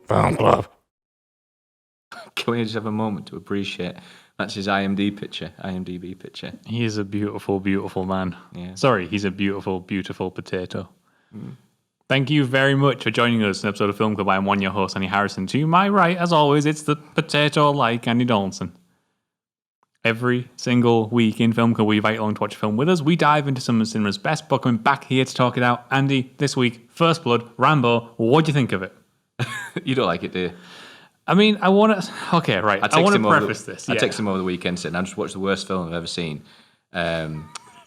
Film club. Can we just have a moment to appreciate that's his IMDb picture. He is a beautiful, beautiful man. Yeah. Sorry, he's a beautiful, beautiful potato. Thank you very much for joining us in an episode of Film Club. I'm one your host, Andy Harrison. To my right, as always, it's the potato-like Andy Donaldson. Every single week in Film Club, we invite you along to watch a film with us. We dive into some of the cinema's best, but coming back here to talk it out. Andy, this week, First Blood, Rambo. What do you think of it? You don't like it, do you? I mean, I want to... Okay, right. I want to preface this. I texted him over the weekend saying, I just watched the worst film I've ever seen,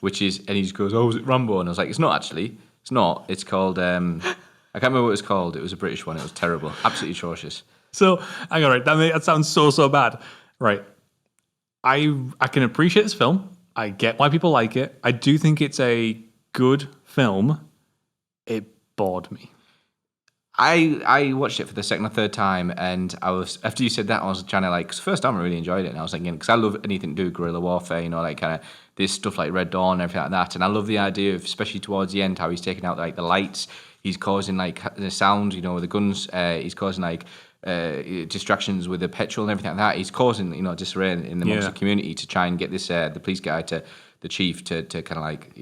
which is... And he just goes, oh, was it Rambo? And I was like, it's not actually. It's not. It's called... I can't remember what it was called. It was a British one. It was terrible. Absolutely atrocious. So, hang on, right. That sounds so bad. Right. I can appreciate this film. I get why people like it. I do think it's a good film. It bored me. I watched it for the second or third time, and I was, after you said that, I was trying to like, because first time I really enjoyed it, and I was thinking, because I love anything to do with guerrilla warfare, you know, like kind of this stuff like Red Dawn and everything like that, and I love the idea of, especially towards the end, how he's taking out like the lights, he's causing like the sound, you know, with the guns, he's causing like distractions with the petrol and everything like that. He's causing, you know, disarray in the amongst the community to try and get this the police guy to the chief to kind of like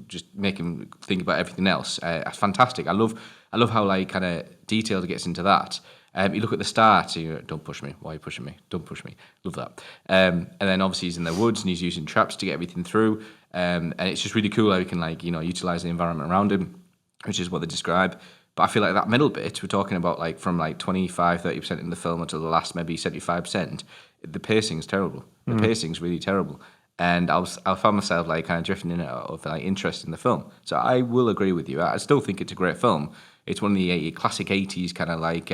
just make him think about everything else. It's fantastic. I love how like kind of detailed it gets into that. You look at the start, you know, don't push me. Why are you pushing me? Don't push me. Love that. And then obviously he's in the woods and he's using traps to get everything through. And it's just really cool how he can like, you know, utilize the environment around him, which is what they describe. But I feel like that middle bit, we're talking about like from like 25, 30% in the film until the last maybe 75%, the pacing's terrible. The pacing's really terrible. And I found myself like kind of drifting in and out of like interest in the film. So I will agree with you. I still think it's a great film. It's one of the classic 80s kind of like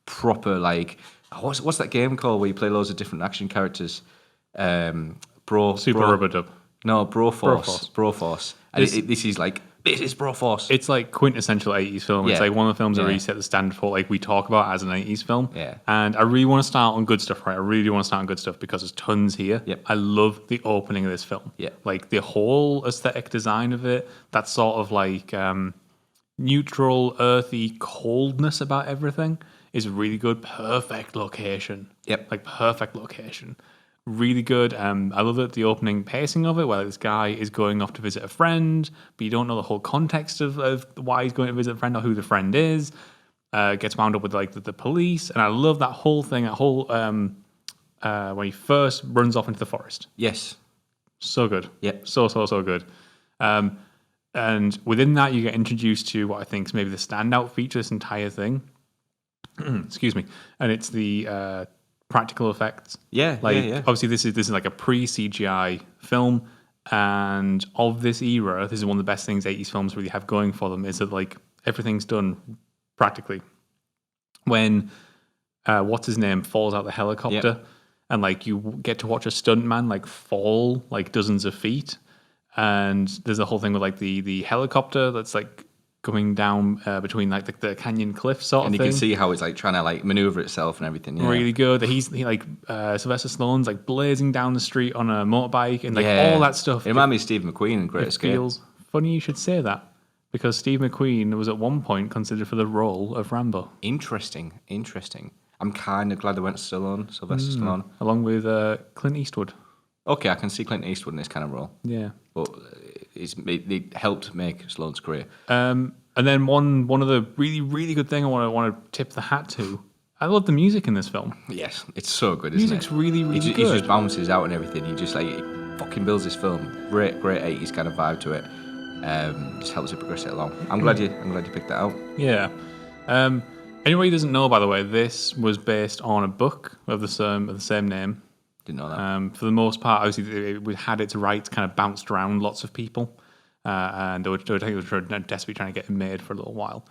proper like, what's that game called where you play loads of different action characters? Super Rubber Dub. No, Broforce. And this is like, this is Broforce. It's like quintessential 80s film. It's like one of the films that really set the standard for like we talk about as an 80s film. Yeah. And I really want to start on good stuff, right? I really want to start on good stuff because there's tons here. Yep. I love the opening of this film. Yeah. Like the whole aesthetic design of it, that sort of like neutral, earthy coldness about everything is really good. Perfect location. Yep. Like perfect location. Really good. I love that the opening pacing of it, where this guy is going off to visit a friend, but you don't know the whole context of why he's going to visit a friend or who the friend is. Gets wound up with like the police, and I love that whole thing. That whole when he first runs off into the forest. Yes. So good. Yep. So good. And within that, you get introduced to what I think is maybe the standout feature of this entire thing. Excuse me. And it's the practical effects. Yeah, Obviously, this is like a pre-CGI film, and of this era, this is one of the best things 80s films really have going for them, is that like everything's done practically. When what's his name falls out the helicopter, and like you get to watch a stuntman like fall like dozens of feet, and there's a whole thing with like the helicopter that's like going down between like the canyon cliff sort of thing. And you can see how it's like trying to like maneuver itself and everything. Yeah. Really good. He like Sylvester Stallone's like blazing down the street on a motorbike and like all that stuff. It reminded me of Steve McQueen in Great Escape. Feels funny you should say that because Steve McQueen was at one point considered for the role of Rambo. Interesting. I'm kind of glad they went Sylvester Stallone. Along with Clint Eastwood. Okay, I can see Clint Eastwood in this kind of role. Yeah. But it helped make Stallone's career. And then one of the really, really good thing I want to tip the hat to, I love the music in this film. Yes, it's so good, isn't Music's it? really, really good. He just bounces out and everything. He just like fucking builds this film. Great 80s kind of vibe to it. Just helps it progress it along. I'm glad you picked that out. Yeah. Anybody who doesn't know, by the way, this was based on a book of the same name. Didn't know that. For the most part, obviously, it had its rights kind of bounced around lots of people. And they were desperately trying to get it made for a little while.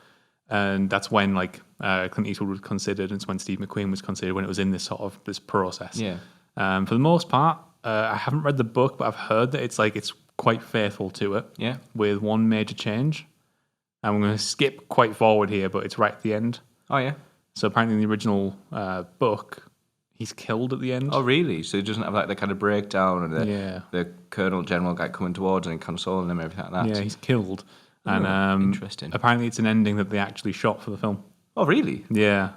And that's when like Clint Eastwood was considered, and it's when Steve McQueen was considered when it was in this sort of this process. Yeah. For the most part, I haven't read the book, but I've heard that it's quite faithful to it. Yeah. With one major change. And I'm going to skip quite forward here, but it's right at the end. Oh yeah. So apparently in the original book, he's killed at the end. Oh really? So he doesn't have like the kind of breakdown and the Colonel General guy coming towards and consoling him and everything like that. Yeah, he's killed. And interesting. Apparently it's an ending that they actually shot for the film. Oh really? Yeah.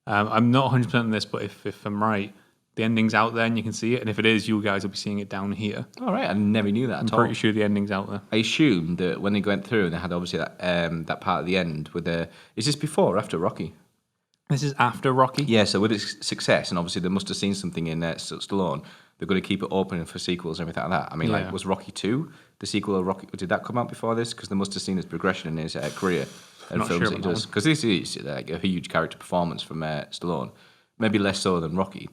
I'm not 100% on this, but if I'm right, the ending's out there and you can see it. And if it is, you guys will be seeing it down here. All right, I never knew that at all. I'm pretty sure the ending's out there. I assumed that when they went through and they had obviously that part at the end with the... Is this before or after Rocky? This is after Rocky? Yeah, so with its success, and obviously they must have seen something in Stallone, they're going to keep it open for sequels and everything like that. I mean, like, was Rocky 2 the sequel of Rocky? Did that come out before this? Because they must have seen his progression in his career and films that he does. Because this is like a huge character performance from Stallone. Maybe less so than Rocky.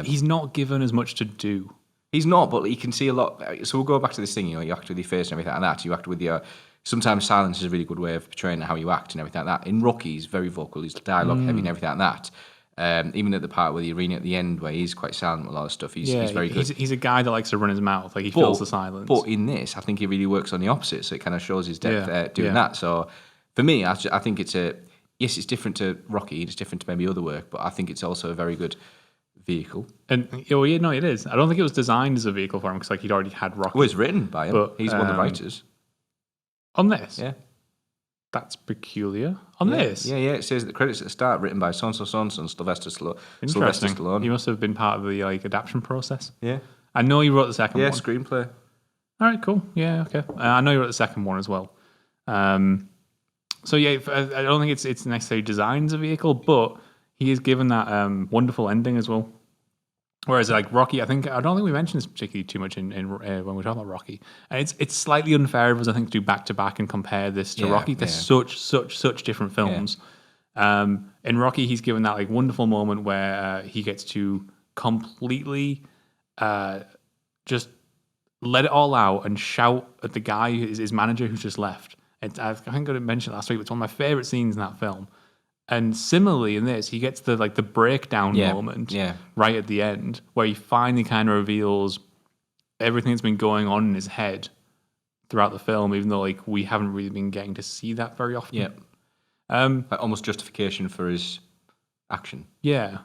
He's not given as much to do. He's not, but you can see a lot. So we'll go back to this thing, you act with your face and everything like that. You act with your... Sometimes silence is a really good way of portraying how you act and everything like that. In Rocky, he's very vocal. He's dialogue heavy and everything like that. Even at the part with the arena at the end where he's quite silent with a lot of stuff, he's very good. He's a guy that likes to run his mouth. Like, he fills the silence. But in this, I think he really works on the opposite, so it kind of shows his depth doing that. So for me, I think it's yes, it's different to Rocky. It's different to maybe other work, but I think it's also a very good vehicle. And it is. I don't think it was designed as a vehicle for him because he'd already had Rocky. Well, it's written by him. But, he's one of the writers. On this? Yeah. That's peculiar. On this? Yeah. It says the credits at the start written by Sylvester Stallone. He must have been part of the adaptation process. Yeah. I know he wrote the second one. Yeah, screenplay. All right, cool. Yeah, okay. I know he wrote the second one as well. So yeah, I don't think it's necessarily designed as a vehicle, but he is given that wonderful ending as well. Whereas like Rocky, I don't think we mentioned this particularly too much in when we're talking about Rocky. And it's slightly unfair of us, I think, to do back to back and compare this to Rocky. They're such different films. Yeah. In Rocky, he's given that like wonderful moment where he gets to completely just let it all out and shout at the guy, his manager, who's just left. I think I mentioned it last week, but it's one of my favorite scenes in that film. And similarly in this, he gets the breakdown moment right at the end where he finally kind of reveals everything that's been going on in his head throughout the film, even though like we haven't really been getting to see that very often. Yeah. Like almost justification for his action. Yeah.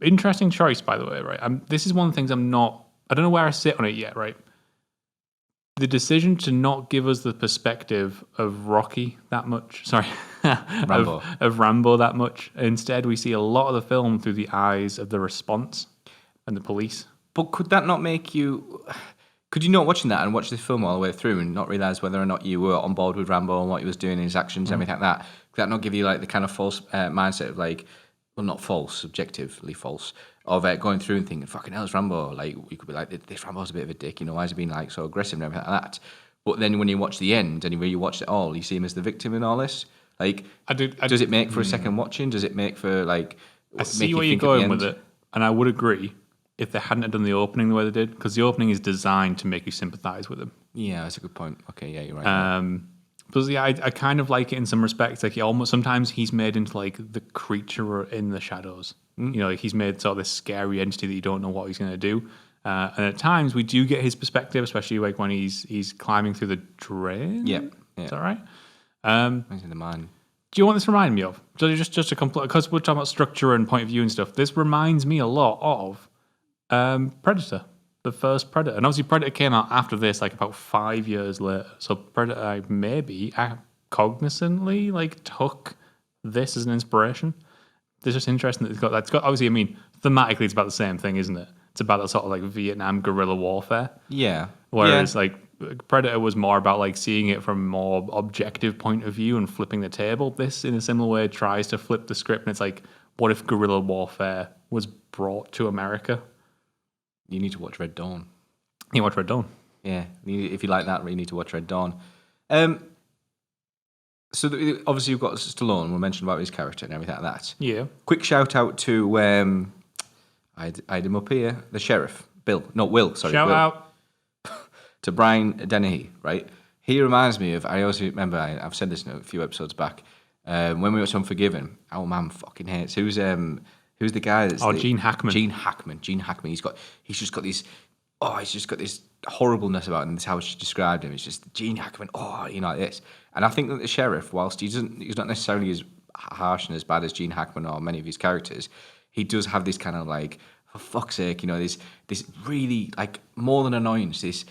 Interesting choice, by the way, right? This is one of the things I don't know where I sit on it yet, right? The decision to not give us the perspective of Rocky that much, Rambo. of Rambo that much. Instead, we see a lot of the film through the eyes of the response and the police. But could that not make you... Could you not watching that and watch this film all the way through and not realise whether or not you were on board with Rambo and what he was doing in his actions and everything like that? Could that not give you like the kind of false mindset of like, well, not false, subjectively false, of going through and thinking, fucking hell, it's Rambo. Like, you could be like, this Rambo's a bit of a dick, why is he being like so aggressive and everything like that? But then when you watch the end and you watch it all, you see him as the victim in all this. Like, does it make for a second watching? Does it make for like... I see where you're going with it, and I would agree if they hadn't done the opening the way they did, because the opening is designed to make you sympathise with him. Yeah, that's a good point. Okay, yeah, you're right. But yeah, I kind of like it in some respects. Like, sometimes he's made into like the creature in the shadows. Like he's made sort of this scary entity that you don't know what he's going to do. And at times we do get his perspective, especially like when he's climbing through the drain. Yeah. Is that right? He's in the mine. Do you want this to remind me of? So just a complete, because we're talking about structure and point of view and stuff. This reminds me a lot of Predator, the first Predator. And obviously Predator came out after this, like about 5 years later. So Predator maybe cognizantly like took this as an inspiration. It's just interesting that it's got obviously, I mean, thematically it's about the same thing, isn't it? It's about that sort of like Vietnam guerrilla warfare. Yeah. Whereas like Predator was more about like seeing it from a more objective point of view and flipping the table. This, in a similar way, tries to flip the script, and it's like, what if guerrilla warfare was brought to America? You need to watch Red Dawn. You watch Red Dawn? Yeah. If you like that, you need to watch Red Dawn. So obviously you've got Stallone. We mentioned about his character and everything like that. Yeah. Quick shout out to I had him up here. The sheriff, Will. Sorry, shout Will. out to Brian Dennehy. Right. He reminds me of. I always remember. I've said this in a few episodes back. When we watched Unforgiven, our man fucking hates. Who's the guy that's Gene Hackman. Gene Hackman. He's just got this horribleness about him. That's how she described him. It's just Gene Hackman. Like this. And I think that the sheriff, whilst he's not necessarily as harsh and as bad as Gene Hackman or many of his characters, he does have this kind of like, for fuck's sake, this really like more than annoyance, this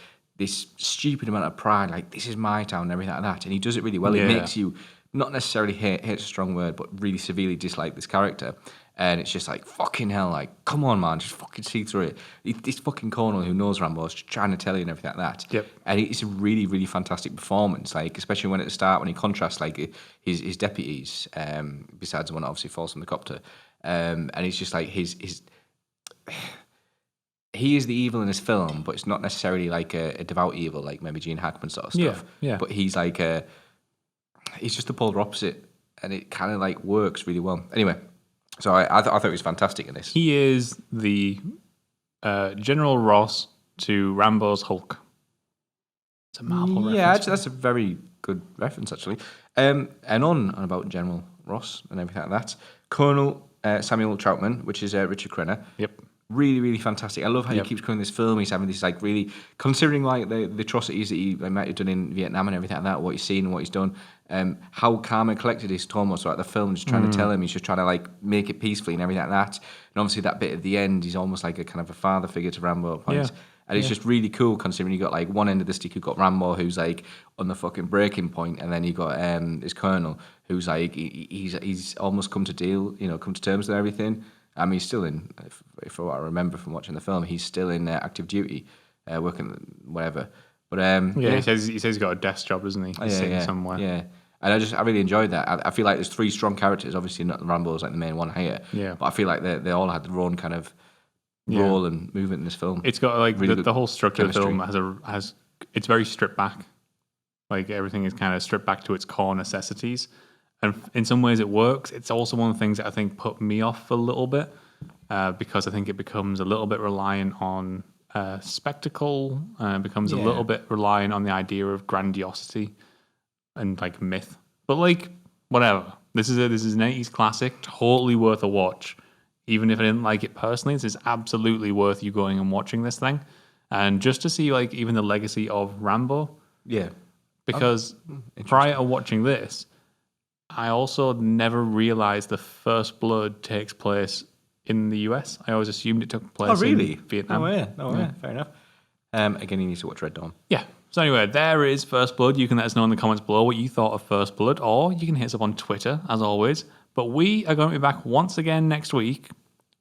stupid amount of pride, like this is my town and everything like that. And he does it really well. Yeah. It makes you not necessarily hate's a strong word, but really severely dislike this character. And it's just like, fucking hell, like, come on, man, just fucking see through it. This fucking Colonel who knows Rambo is just trying to tell you and everything like that. Yep. And it's a really, really fantastic performance, like, especially when at the start, when he contrasts, like, his deputies, besides the one that obviously falls from the copter. And it's just like he is the evil in this film, but it's not necessarily like a devout evil, like maybe Gene Hackman sort of stuff. Yeah. But he's like he's just the polar opposite, and it kind of like works really well. Anyway, so I thought it was fantastic in this. He is the General Ross to Rambo's Hulk. It's a Marvel reference. Yeah, actually, that's a very good reference, actually. And on about General Ross and everything like that, Colonel Samuel Troutman, which is Richard Crenna. Yep. Really, really fantastic. I love how he keeps coming in this film. He's having this, like, really, considering, like, the atrocities that he might have done in Vietnam and everything like that, what he's seen and what he's done, how calm and collected he's almost throughout the film, just trying to tell him, he's just trying to, like, make it peacefully and everything like that. And obviously that bit at the end, he's almost like a kind of a father figure to Rambo at points. Yeah. And it's just really cool considering you got, like, one end of the stick, you've got Rambo, who's, like, on the fucking breaking point, and then you got his Colonel, who's, like, he's almost come to terms with everything. I mean, he's still in, for what I remember from watching the film, he's still in active duty, working whatever. But He says he's got a desk job, doesn't he? He's sitting somewhere. Yeah, and I really enjoyed that. I feel like there's three strong characters. Obviously, not Rambo's like the main one here. Yeah. But I feel like they all had their own kind of role and movement in this film. It's got like Really the whole structure of the chemistry. film has it's very stripped back. Like everything is kind of stripped back to its core necessities. And in some ways it works. It's also one of the things that I think put me off a little bit because I think it becomes a little bit reliant on spectacle, becomes a little bit reliant on the idea of grandiosity and like myth. But like, whatever. This is an 80s classic, totally worth a watch. Even if I didn't like it personally, this is absolutely worth you going and watching this thing. And just to see like even the legacy of Rambo. Yeah. Because prior to watching this, I also never realized the First Blood takes place in the US. I always assumed it took place in Vietnam. No way. Fair enough. Again, you need to watch Red Dawn. Yeah. So anyway, there is First Blood. You can let us know in the comments below what you thought of First Blood, or you can hit us up on Twitter, as always. But we are going to be back once again next week,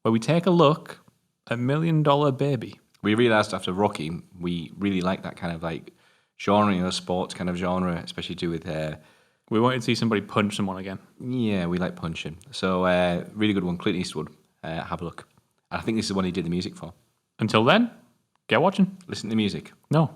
where we take a look at $1 Million Baby. We realised after Rocky, we really like that kind of like genre, sports kind of genre, especially to do with... We wanted to see somebody punch someone again. Yeah, we like punching. So, really good one, Clint Eastwood. Have a look. I think this is the one he did the music for. Until then, get watching. Listen to the music. No.